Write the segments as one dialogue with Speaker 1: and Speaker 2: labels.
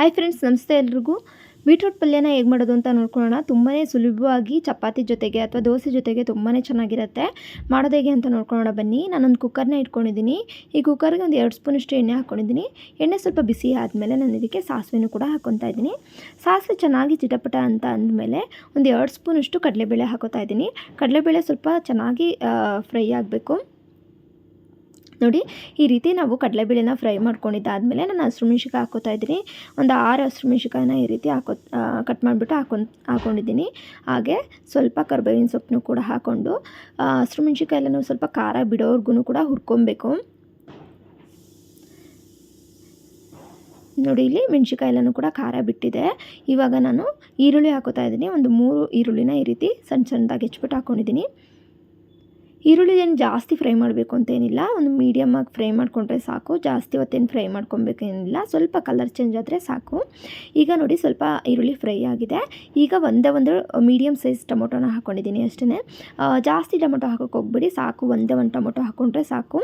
Speaker 1: Hi friends, ನಮಸ್ತೆ ಎಲ್ರಿಗೂ. Beetroot ಪಲ್ಯನ ಹೇಗೆ ಮಾಡೋದು ಅಂತ ನೋಡ್ಕೊಳ್ಳೋಣ. ತುಂಬಾ ಸುಲಭವಾಗಿ ಚಪಾತಿ ಜೊತೆಗೆ ಅಥವಾ ದೋಸೆ ಜೊತೆಗೆ ತುಂಬಾ ಚೆನ್ನಾಗಿರುತ್ತೆ. ಮಾಡೋದು ಹೇಗೆ ಅಂತ ನೋಡ್ಕೊಳ್ಳೋಣ ಬನ್ನಿ. ನಾನೊಂದು ಕುಕ್ಕರ್ನ ಇಟ್ಕೊಂಡಿದ್ದೀನಿ. ಈ ಕುಕ್ಕರ್ಗೆ ಒಂದು 2 ಸ್ಪೂನಷ್ಟು ಎಣ್ಣೆ ಹಾಕ್ಕೊಂಡಿದ್ದೀನಿ. ಎಣ್ಣೆ ಸ್ವಲ್ಪ ಬಿಸಿ ಆದಮೇಲೆ ನಾನು ಇದಕ್ಕೆ ಸಾಸಿವೆನೂ ಕೂಡ ಹಾಕ್ಕೊತಾ ಇದ್ದೀನಿ. ಸಾಸಿವೆ ಚೆನ್ನಾಗಿ ಚಿಟಪಟ ಅಂತ ಅಂದಮೇಲೆ ಒಂದು 2 ಸ್ಪೂನಷ್ಟು ಕಡಲೆಬೇಳೆ ಹಾಕೋತಾ ಇದ್ದೀನಿ. ಕಡಲೆಬೇಳೆ ಸ್ವಲ್ಪ ಚೆನ್ನಾಗಿ ಫ್ರೈ ಆಗಬೇಕು. ನೋಡಿ, ಈ ರೀತಿ ನಾವು ಕಡಲೆಬೇಳೆನ ಫ್ರೈ ಮಾಡ್ಕೊಂಡಿದ್ದಾದಮೇಲೆ ನಾನು ಹಸಿರುಮೆಣ್ಸಿಕಾಯಿ ಹಾಕೋತಾ ಇದ್ದೀನಿ. ಒಂದು 6 ಹಸಿರುಮೆಣ್ಸಿಕಾಯಿನ ಈ ರೀತಿ ಕಟ್ ಮಾಡಿಬಿಟ್ಟು ಹಾಕ್ಕೊಂಡಿದ್ದೀನಿ. ಹಾಗೆ ಸ್ವಲ್ಪ ಕರಿಬೇವಿನ ಸೊಪ್ಪನ್ನು ಕೂಡ ಹಾಕ್ಕೊಂಡು ಹಸಿರುಮೆಣ್ಸಿಕಾಯಿ ಎಲ್ಲ ಸ್ವಲ್ಪ ಖಾರ ಬಿಡೋವರೆಗೂ ಕೂಡ ಹುರ್ಕೊಬೇಕು. ನೋಡಿ, ಇಲ್ಲಿ ಮೆಣಸಿಕಾಯಿ ಎಲ್ಲನೂ ಕೂಡ ಖಾರ ಬಿಟ್ಟಿದೆ. ಇವಾಗ ನಾನು ಈರುಳ್ಳಿ ಹಾಕೋತಾ ಇದ್ದೀನಿ. ಒಂದು 3 ಈರುಳ್ಳಿನ ಈ ರೀತಿ ಸಣ್ಣದಾಗಿ ಹೆಚ್ಚಿಬಿಟ್ಟು ಹಾಕ್ಕೊಂಡಿದ್ದೀನಿ. ಈರುಳ್ಳಿ ಏನು ಜಾಸ್ತಿ ಫ್ರೈ ಮಾಡಬೇಕು ಅಂತೇನಿಲ್ಲ, ಒಂದು ಮೀಡಿಯಮಾಗಿ ಫ್ರೈ ಮಾಡಿಕೊಂಡ್ರೆ ಸಾಕು. ಜಾಸ್ತಿ ಹೊತ್ತೇನು ಫ್ರೈ ಮಾಡ್ಕೊಬೇಕೇನಿಲ್ಲ, ಸ್ವಲ್ಪ ಕಲರ್ ಚೇಂಜ್ ಆದರೆ ಸಾಕು. ಈಗ ನೋಡಿ, ಸ್ವಲ್ಪ ಈರುಳ್ಳಿ ಫ್ರೈ ಆಗಿದೆ. ಈಗ ಒಂದು ಮೀಡಿಯಮ್ ಸೈಜ್ ಟೊಮೊಟೊನ ಹಾಕ್ಕೊಂಡಿದ್ದೀನಿ ಅಷ್ಟೇ. ಜಾಸ್ತಿ ಟೊಮೊಟೊ ಹಾಕೋಕೆ ಹೋಗ್ಬಿಡಿ, ಸಾಕು. ಒಂದು ಟೊಮೊಟೊ ಹಾಕ್ಕೊಂಡ್ರೆ ಸಾಕು.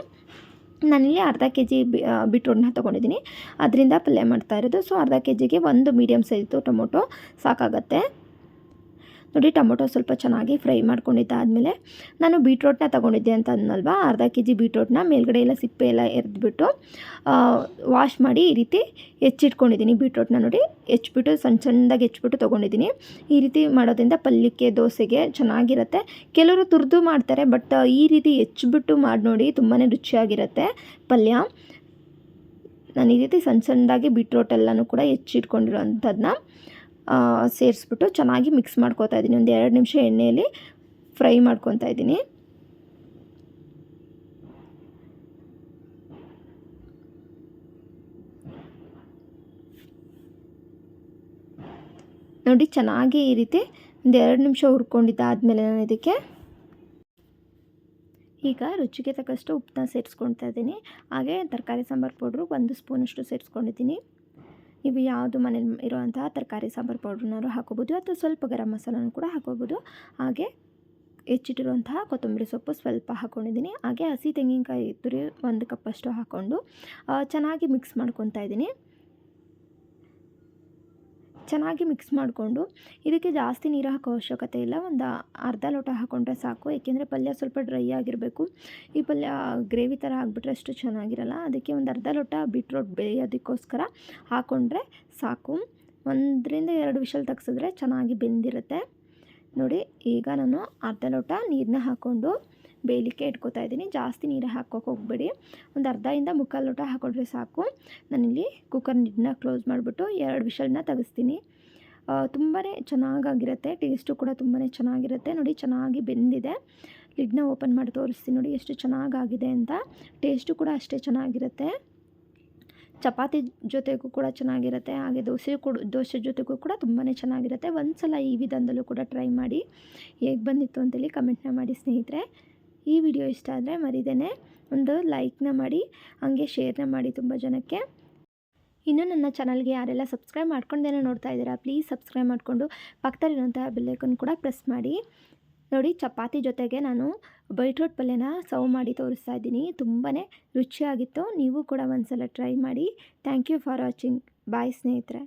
Speaker 1: ನಾನಿಲ್ಲಿ ಅರ್ಧ kg ಬೀಟ್ರೂಟ್ನ ತೊಗೊಂಡಿದ್ದೀನಿ, ಅದರಿಂದ ಪಲ್ಯ ಮಾಡ್ತಾ ಇರೋದು. ಸೊ ಅರ್ಧ kgಗೆ ಒಂದು ಮೀಡಿಯಮ್ ಸೈಜ್ದು ಟೊಮೊಟೊ ಸಾಕಾಗತ್ತೆ. ನೋಡಿ, ಟೊಮೊಟೊ ಸ್ವಲ್ಪ ಚೆನ್ನಾಗಿ ಫ್ರೈ ಮಾಡ್ಕೊಂಡಿದ್ದಾದಮೇಲೆ ನಾನು ಬೀಟ್ರೋಟ್ನ ತೊಗೊಂಡಿದ್ದೆ ಅಂತ ಅಂದಲ್ವ, ಅರ್ಧ kg ಬೀಟ್ರೋಟ್ನ ಮೇಲ್ಗಡೆ ಎಲ್ಲ ಸಿಪ್ಪೆ ಎಲ್ಲ ಎರೆದ್ಬಿಟ್ಟು ವಾಶ್ ಮಾಡಿ ಈ ರೀತಿ ಹೆಚ್ಚಿಟ್ಕೊಂಡಿದ್ದೀನಿ. ಬೀಟ್ರೋಟ್ನ ನೋಡಿ ಹೆಚ್ಚಿಬಿಟ್ಟು ಸಣ್ಣದಾಗಿ ಹೆಚ್ಚಿಬಿಟ್ಟು ತೊಗೊಂಡಿದ್ದೀನಿ. ಈ ರೀತಿ ಮಾಡೋದ್ರಿಂದ ಪಲ್ಯಕ್ಕೆ ದೋಸೆಗೆ ಚೆನ್ನಾಗಿರುತ್ತೆ. ಕೆಲವರು ತುರಿದು ಮಾಡ್ತಾರೆ, ಬಟ್ ಈ ರೀತಿ ಹೆಚ್ಚಿಬಿಟ್ಟು ಮಾಡಿ ನೋಡಿ, ತುಂಬಾ ರುಚಿಯಾಗಿರುತ್ತೆ ಪಲ್ಯ. ನಾನು ಈ ರೀತಿ ಸಣ್ಣದಾಗಿ ಬೀಟ್ರೋಟ್ ಎಲ್ಲನೂ ಕೂಡ ಹೆಚ್ಚಿಟ್ಕೊಂಡಿರೋಂಥದ್ದನ್ನ ಸೇರಿಸ್ಬಿಟ್ಟು ಚೆನ್ನಾಗಿ ಮಿಕ್ಸ್ ಮಾಡ್ಕೊತಾ ಇದ್ದೀನಿ. ಒಂದು 2 ನಿಮಿಷ ಎಣ್ಣೆಯಲ್ಲಿ ಫ್ರೈ ಮಾಡ್ಕೊತಾ ಇದ್ದೀನಿ. ನೋಡಿ, ಚೆನ್ನಾಗಿ ಈ ರೀತಿ ಒಂದು 2 ನಿಮಿಷ ಹುರ್ಕೊಂಡಿದ್ದಾದಮೇಲೆ ನಾನು ಇದಕ್ಕೆ ಈಗ ರುಚಿಗೆ ತಕ್ಕಷ್ಟು ಉಪ್ಪನ್ನ ಸೇರಿಸ್ಕೊಳ್ತಾ ಇದ್ದೀನಿ. ಹಾಗೆ ತರಕಾರಿ ಸಾಂಬಾರು ಪೌಡ್ರು 1 ಸ್ಪೂನಷ್ಟು ಸೇರಿಸ್ಕೊಂಡಿದ್ದೀನಿ. ನೀವು ಯಾವುದು ಮನೇಲಿ ಇರುವಂತಹ ತರಕಾರಿ ಸಾಂಬಾರು ಪೌಡ್ರನ್ನಾದ್ರು ಹಾಕೋಬೋದು, ಅಥವಾ ಸ್ವಲ್ಪ ಗರಂ ಮಸಾಲನೂ ಕೂಡ ಹಾಕೋಬೋದು. ಹಾಗೆ ಹೆಚ್ಚಿಟ್ಟಿರುವಂತಹ ಕೊತ್ತಂಬರಿ ಸೊಪ್ಪು ಸ್ವಲ್ಪ ಹಾಕ್ಕೊಂಡಿದ್ದೀನಿ. ಹಾಗೆ ಹಸಿ ತೆಂಗಿನಕಾಯಿ ತುರಿ 1 ಕಪ್ಪಷ್ಟು ಹಾಕ್ಕೊಂಡು ಚೆನ್ನಾಗಿ ಮಿಕ್ಸ್ ಮಾಡ್ಕೊತಾ ಇದ್ದೀನಿ. ಚೆನ್ನಾಗಿ ಮಿಕ್ಸ್ ಮಾಡಿಕೊಂಡು ಇದಕ್ಕೆ ಜಾಸ್ತಿ ನೀರು ಹಾಕೋ ಅವಶ್ಯಕತೆ ಇಲ್ಲ, ಒಂದು ಅರ್ಧ ಲೋಟ ಹಾಕ್ಕೊಂಡ್ರೆ ಸಾಕು. ಏಕೆಂದರೆ ಪಲ್ಯ ಸ್ವಲ್ಪ ಡ್ರೈ ಆಗಿರಬೇಕು. ಈ ಪಲ್ಯ ಗ್ರೇವಿ ಥರ ಆಗಿಬಿಟ್ರೆ ಅಷ್ಟು ಚೆನ್ನಾಗಿರಲ್ಲ. ಅದಕ್ಕೆ ಒಂದು ಅರ್ಧ ಲೋಟ ಬೀಟ್ರೋಟ್ ಬೇಯೋದಕ್ಕೋಸ್ಕರ ಹಾಕ್ಕೊಂಡ್ರೆ ಸಾಕು. 1 ರಿಂದ 2 ವಿಷಲ್ ತೆಗ್ಸಿದ್ರೆ ಚೆನ್ನಾಗಿ ಬೆಂದಿರುತ್ತೆ. ನೋಡಿ, ಈಗ ನಾನು ಅರ್ಧ ಲೋಟ ನೀರನ್ನ ಹಾಕ್ಕೊಂಡು ಬೇಯಲಿಕ್ಕೆ ಇಟ್ಕೋತಾ ಇದ್ದೀನಿ. ಜಾಸ್ತಿ ನೀರು ಹಾಕೋಕೆ ಹೋಗ್ಬೇಡಿ, ಒಂದು ಅರ್ಧದಿಂದ ಮುಕ್ಕಾಲು ಲೋಟ ಹಾಕೊಂಡ್ರೆ ಸಾಕು. ನಾನಿಲ್ಲಿ ಕುಕ್ಕರ್ ಲಿಡ್ನ ಕ್ಲೋಸ್ ಮಾಡಿಬಿಟ್ಟು 2 ವಿಷಲ್ನ ತೆಗಿಸ್ತೀನಿ. ತುಂಬಾ ಚೆನ್ನಾಗಿರುತ್ತೆ, ಟೇಸ್ಟು ಕೂಡ ತುಂಬಾ ಚೆನ್ನಾಗಿರುತ್ತೆ. ನೋಡಿ, ಚೆನ್ನಾಗಿ ಬೆಂದಿದೆ. ಲಿಡ್ನ ಓಪನ್ ಮಾಡಿ ತೋರಿಸ್ತೀನಿ ನೋಡಿ ಎಷ್ಟು ಚೆನ್ನಾಗಾಗಿದೆ ಅಂತ. ಟೇಸ್ಟು ಕೂಡ ಅಷ್ಟೇ ಚೆನ್ನಾಗಿರುತ್ತೆ. ಚಪಾತಿ ಜೊತೆಗೂ ಕೂಡ ಚೆನ್ನಾಗಿರುತ್ತೆ. ಹಾಗೆ ದೋಸೆ ಜೊತೆಗೂ ಕೂಡ ತುಂಬಾ ಚೆನ್ನಾಗಿರುತ್ತೆ. ಒಂದು ಸಲ ಈ ವಿಧಾನದಲ್ಲೂ ಕೂಡ ಟ್ರೈ ಮಾಡಿ. ಹೇಗೆ ಬಂದಿತ್ತು ಅಂತೇಳಿ ಕಮೆಂಟ್ನ ಮಾಡಿ ಸ್ನೇಹಿತರೆ. ಈ ವಿಡಿಯೋ ಇಷ್ಟ ಆದರೆ ಮರಿದೇನೆ ಒಂದು ಲೈಕ್ನ ಮಾಡಿ, ಹಾಗೆ ಶೇರ್ನ ಮಾಡಿ ತುಂಬ ಜನಕ್ಕೆ. ಇನ್ನೂ ನನ್ನ ಚಾನಲ್ಗೆ ಯಾರೆಲ್ಲ ಸಬ್ಸ್ಕ್ರೈಬ್ ಮಾಡ್ಕೊಂಡೇನೋ ನೋಡ್ತಾ ಇದ್ದೀರಾ, ಪ್ಲೀಸ್ ಸಬ್ಸ್ಕ್ರೈಬ್ ಮಾಡಿಕೊಂಡು ಪಕ್ಕದಲ್ಲಿರುವಂತಹ ಬೆಲ್ಲೈಕನ್ ಕೂಡ ಪ್ರೆಸ್ ಮಾಡಿ. ನೋಡಿ, ಚಪಾತಿ ಜೊತೆಗೆ ನಾನು ಬೀಟ್ರೋಟ್ ಪಲ್ಯನ ಸರ್ವ್ ಮಾಡಿ ತೋರಿಸ್ತಾ ಇದ್ದೀನಿ. ತುಂಬಾ ರುಚಿಯಾಗಿತ್ತು. ನೀವು ಕೂಡ ಒಂದು ಸಲ ಟ್ರೈ ಮಾಡಿ. Thank you for watching. Bye ಸ್ನೇಹಿತರೆ.